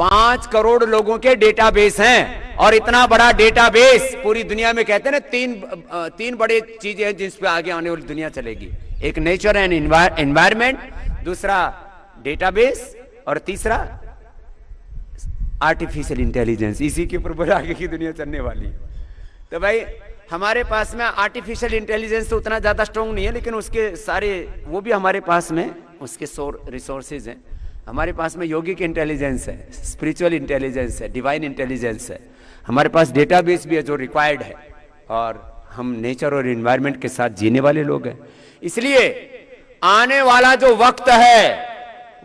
5 करोड़ लोगों के डेटाबेस हैं, और इतना बड़ा डेटाबेस पूरी दुनिया में कहते हैं ना, तीन बड़े चीजें हैं जिस पे आगे आने वाली दुनिया चलेगी। एक नेचर एंड एनवायरमेंट, दूसरा डेटाबेस, और तीसरा आर्टिफिशियल इंटेलिजेंस। इसी के ऊपर बड़ा आगे की दुनिया चलने वाली है। तो भाई हमारे पास में आर्टिफिशियल इंटेलिजेंस तो उतना ज्यादा स्ट्रॉन्ग नहीं है, लेकिन उसके सारे वो भी हमारे पास में उसके रिसोर्सेज हैं। हमारे पास में योगिक इंटेलिजेंस है, स्पिरिचुअल इंटेलिजेंस है, डिवाइन इंटेलिजेंस है, हमारे पास डेटाबेस भी है जो रिक्वायर्ड है, और हम नेचर और एनवायरनमेंट के साथ जीने वाले लोग हैं। इसलिए आने वाला जो वक्त है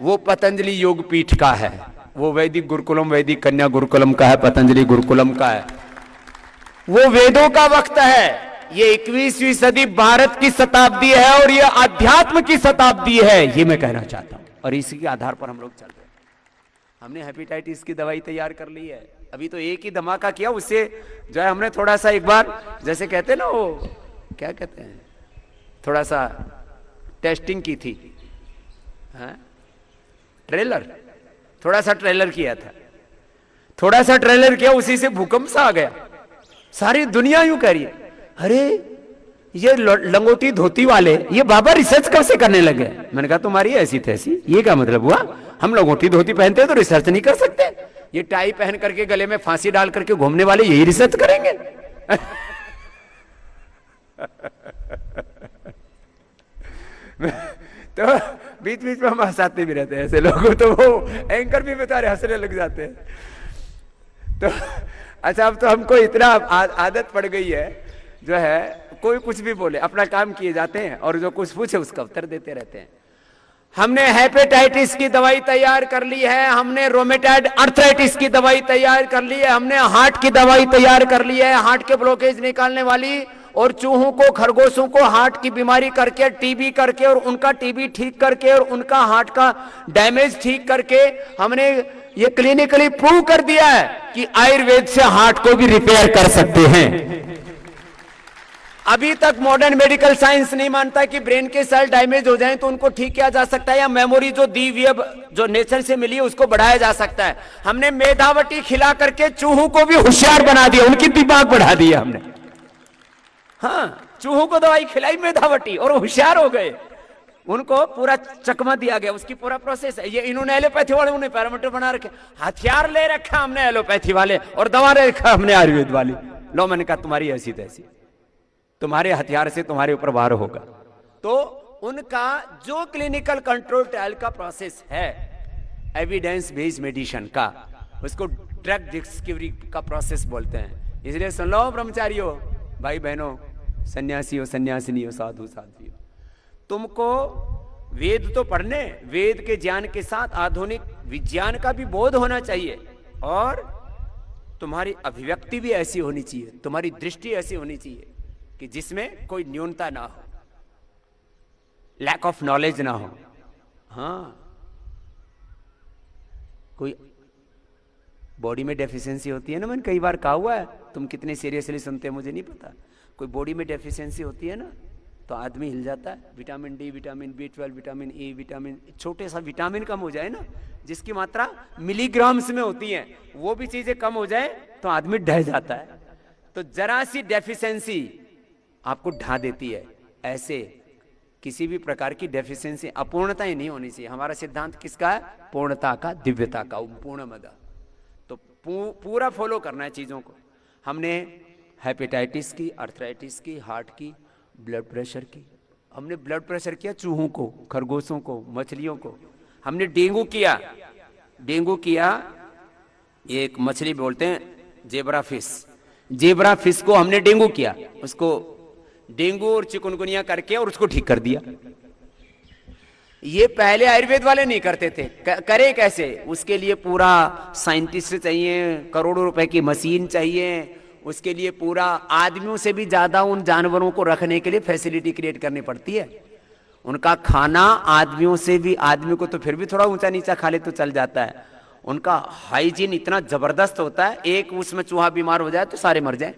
वो पतंजलि योग पीठ का है, वो वैदिक गुरुकुलम, वैदिक कन्या गुरुकुलम का है, पतंजलि गुरुकुलम का है, वो वेदों का वक्त है। ये 21वीं सदी भारत की शताब्दी है, और ये अध्यात्म की शताब्दी है, ये मैं कहना चाहता हूं। और इसी के आधार पर हम लोग चल रहे हैं। हमने हेपेटाइटिस की दवाई तैयार कर ली है, अभी तो एक ही धमाका किया, उससे जो है हमने थोड़ा सा एक बार, जैसे कहते हैं ना, वो क्या कहते हैं, थोड़ा सा टेस्टिंग की थी, ट्रेलर, थोड़ा सा ट्रेलर किया था, थोड़ा सा ट्रेलर किया, उसी से भूकंप सा आ गया। सारी दुनिया यूं कह रही है, अरे ये लंगोटी धोती वाले ये बाबा रिसर्च कब से करने लगे। मैंने कहा तुम्हारी ऐसी तैसी, ये क्या मतलब हुआ, हम लंगोटी धोती पहनते हैं तो रिसर्च नहीं कर सकते, ये टाई पहन करके गले में फांसी डाल करके घूमने वाले यही रिसर्च करेंगे। तो बीच बीच में हम हंसाते भी रहते हैं ऐसे लोगों, तो वो एंकर भी बेचारे हंसने लग जाते हैं। तो अच्छा, अब तो हमको इतना आदत पड़ गई है, जो है कोई कुछ भी बोले, अपना काम किए जाते हैं, और जो कुछ पूछे उसका उत्तर देते रहते हैं। हमने हेपेटाइटिस की दवाई तैयार कर ली है, हमने रोमेटॉइड अर्थराइटिस की दवाई तैयार कर ली है, हमने हार्ट की दवाई तैयार कर ली है, हार्ट के ब्लॉकेज निकालने वाली, और चूहों को, खरगोशों को हार्ट की बीमारी करके, टीबी करके, और उनका टीबी ठीक करके, और उनका हार्ट का डैमेज ठीक करके हमने ये क्लिनिकली प्रूव कर दिया है कि आयुर्वेद से हार्ट को भी रिपेयर कर सकते हैं। अभी तक मॉडर्न मेडिकल साइंस नहीं मानता कि ब्रेन के सेल डैमेज हो जाएं तो उनको ठीक किया जा सकता है, या मेमोरी जो दी हुई जो नेचर से मिली है उसको बढ़ाया जा सकता है। हमने मेधावटी खिला करके चूहों को भी होशियार बना दिया, उनकी दिमाग बढ़ा दिया हमने। हाँ, चूहों को दवाई खिलाई मेधावटी और होशियार हो गए, उनको पूरा चकमा दिया गया, उसकी पूरा प्रोसेस है। ये इन्होंने एलोपैथी वाले उन्हें पैरामीटर बना रखे, हथियार ले रखा हमने एलोपैथी वाले, और दवा ले रखा हमने आयुर्वेद वाली। लो, मैंने कहा तुम्हारी ऐसी तैसी, तुम्हारे हथियार से तुम्हारे ऊपर वार होगा। तो उनका जो क्लिनिकल कंट्रोल ट्रायल का प्रोसेस है, एविडेंस बेस्ड मेडिसिन का, उसको ड्रग डिस्कवरी का प्रोसेस बोलते हैं। इसलिए सुन लो ब्रह्मचारियों, भाई बहनों, सन्यासी हो, सन्यासिनी हो, साधु साध्वी हो, तुमको वेद तो पढ़ने, वेद के ज्ञान के साथ आधुनिक विज्ञान का भी बोध होना चाहिए, और तुम्हारी अभिव्यक्ति भी ऐसी होनी चाहिए, तुम्हारी दृष्टि ऐसी होनी चाहिए कि जिसमें कोई न्यूनता ना हो, लैक ऑफ नॉलेज ना हो। हाँ, कोई बॉडी में डेफिशिएंसी होती है ना, मैंने कई बार कहा हुआ है, तुम कितने सीरियसली सुनते हैं मुझे नहीं पता। कोई बॉडी में डेफिशिएंसी होती है ना तो आदमी हिल जाता है। Vitamin D, vitamin B12, vitamin A, vitamin, छोटे सा विटामिन कम हो जाए ना, जिसकी मात्रा मिलीग्राम्स में होती है, वो भी चीजें कम हो जाए तो आदमी ढह जाता है। तो जरा सी डेफिशिएंसी आपको ढा देती है। ऐसे किसी भी प्रकार की डेफिशिएंसी, अपूर्णता ही नहीं होनी चाहिए। हमारा सिद्धांत किसका है? पूर्णता का, दिव्यता का, पूर्णमदा। तो पूरा फॉलो करना है चीजों को। हमने हेपेटाइटिस की, अर्थराइटिस की, हार्ट की, ब्लड प्रेशर की, हमने ब्लड प्रेशर किया चूहों को, खरगोशों को, मछलियों को। हमने डेंगू किया, डेंगू किया, एक मछली बोलते हैं जेब्रा फिश, जेब्रा फिश को हमने डेंगू किया, उसको डेंगू और चिकनगुनिया करके और उसको ठीक कर दिया। ये पहले आयुर्वेद वाले नहीं करते थे। करे कैसे? उसके लिए पूरा साइंटिस्ट चाहिए, करोड़ों रुपए की मशीन चाहिए, उसके लिए पूरा आदमियों से भी ज्यादा उन जानवरों को रखने के लिए फैसिलिटी क्रिएट करनी पड़ती है। उनका खाना आदमियों से भी, आदमी को तो फिर भी थोड़ा ऊंचा नीचा खा ले तो चल जाता है, उनका हाइजीन इतना जबरदस्त होता है, एक उसमें चूहा बीमार हो जाए तो सारे मर जाए।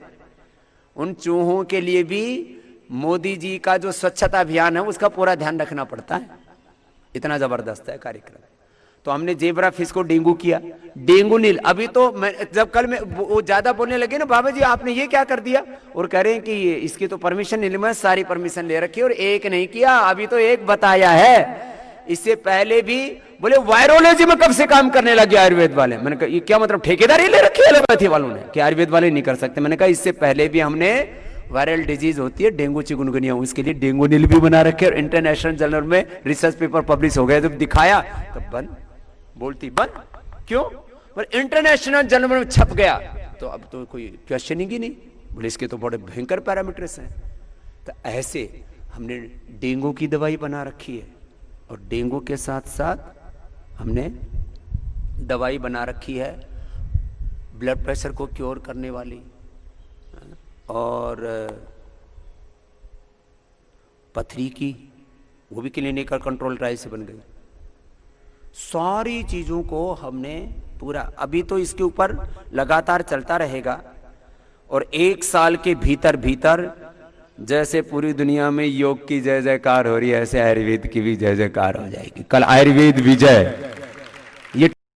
उन चूहों के लिए भी मोदी जी का जो स्वच्छता अभियान है उसका पूरा ध्यान रखना पड़ता है, इतना जबरदस्त है कार्यक्रम। तो हमने जेब्रा फिश को डेंगू किया, डेंगू नील। अभी तो मैं जब कल में वो ज्यादा बोलने लगे ना, बाबा जी आपने ये क्या कर दिया, और कह रहे हैं कि ये इसकी तो परमिशन नहीं ली। मैं सारी परमिशन ले रखी और एक नहीं किया, अभी तो एक बताया है। इससे पहले भी बोले वायरोलॉजी में कब से काम करने लगे आयुर्वेद वाले। मैंने कहा ये क्या मतलब, ठेकेदारी ले रखी है एलोपैथी वालों ने कि आयुर्वेद वाले नहीं कर सकते। मैंने कहा इससे पहले भी हमने वायरल डिजीज होती है डेंगू चिकुनगुनिया, उसके लिए डेंगू नील भी बना रखे और इंटरनेशनल जर्नल में रिसर्च पेपर पब्लिश हो गए। जब दिखाया तो बंद, बोलती बंद, क्यों, पर इंटरनेशनल जर्नल में छप गया तो अब तो कोई क्वेश्चनिंग ही नहीं। बोले इसके तो बड़े भयंकर पैरामीटर्स हैं। तो ऐसे हमने डेंगू की दवाई बना रखी है और डेंगू के साथ साथ हमने दवाई बना रखी है ब्लड प्रेशर को क्योर करने वाली, और पथरी की, वो भी क्लिनिकल कंट्रोल ट्रायल से बन गई। सारी चीजों को हमने पूरा, अभी तो इसके ऊपर लगातार चलता रहेगा और 1 साल के भीतर भीतर जैसे पूरी दुनिया में योग की जय जयकार हो रही है, ऐसे आयुर्वेद की भी जय जयकार हो जाएगी। कल आयुर्वेद विजय।